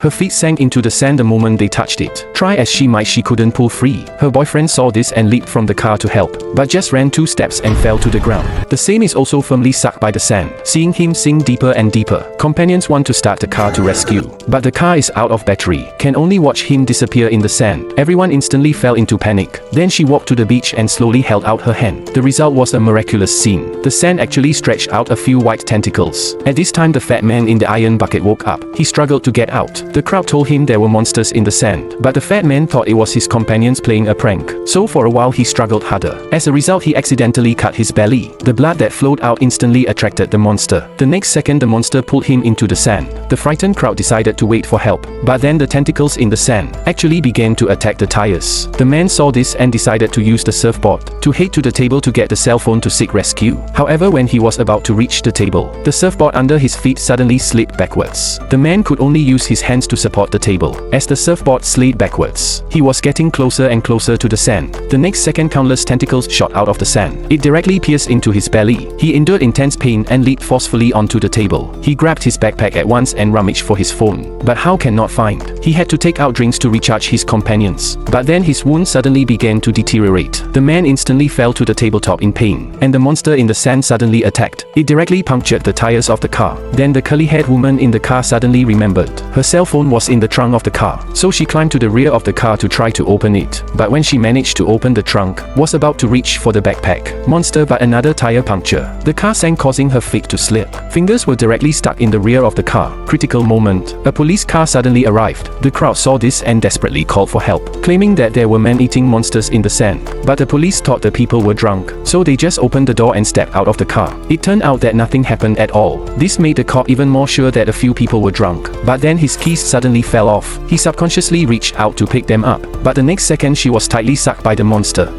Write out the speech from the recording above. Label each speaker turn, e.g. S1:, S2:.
S1: Her feet sank into the sand the moment they touched it. Try as she might, she couldn't pull free. Her boyfriend saw this and leaped from the car to help, but just ran 2 steps and fell to the ground. The same is also firmly sucked by the sand. Seeing him sink deeper and deeper, companions want to start the car to rescue, but the car is out of battery, can only watch him disappear in the sand. Everyone instantly fell into panic. Then she walked to the beach and slowly held out her hand. The result was a miraculous scene. The sand actually stretched out a few white tentacles. At this time, the fat man in the iron bucket woke up. He struggled to get out. The crowd told him there were monsters in the sand, but the fat man thought it was his companions playing a prank. So for a while he struggled harder. As a result, he accidentally cut his belly. The blood that flowed out instantly attracted the monster. The next second, the monster pulled him into the sand. The frightened crowd decided to wait for help, but then the tentacles in the sand actually began to attack the tires. The man saw this and decided to use the surfboard to head to the table to get the cell phone to seek rescue. However, when he was about to reach the table, the surfboard under his feet suddenly slid backwards. The man could only use his hands to support the table. As the surfboard slid backwards, he was getting closer and closer to the sand. The next second, countless tentacles shot out of the sand. It directly pierced into his belly. He endured intense pain and leaped forcefully onto the table. He grabbed his backpack at once and rummaged for his phone, but how can not find? He had to take out drinks to recharge his companions. But then his wound suddenly began to deteriorate. The man instantly fell to the tabletop in pain, and the monster in the sand suddenly attacked. It directly punctured the tires of the car. Then the curly-haired woman in the car suddenly remembered. Her cell phone was in the trunk of the car, so she climbed to the rear of the car to try to open it. But when she managed to open the trunk, was about to reach for the backpack monster, but another tire puncture. The car sank, causing her feet to slip. Fingers were directly stuck in the rear of the car. Critical moment. A police car suddenly arrived. The crowd saw this and desperately called for help, claiming that there were man-eating monsters in the sand. But the police thought the people were drunk, so they just opened the door and stepped out of the car. It turned out that nothing happened at all. This made the cop even more sure that a few people were drunk. But then his keys suddenly fell off. He subconsciously reached out to pick them up, but the next second she was tightly sucked by the monster.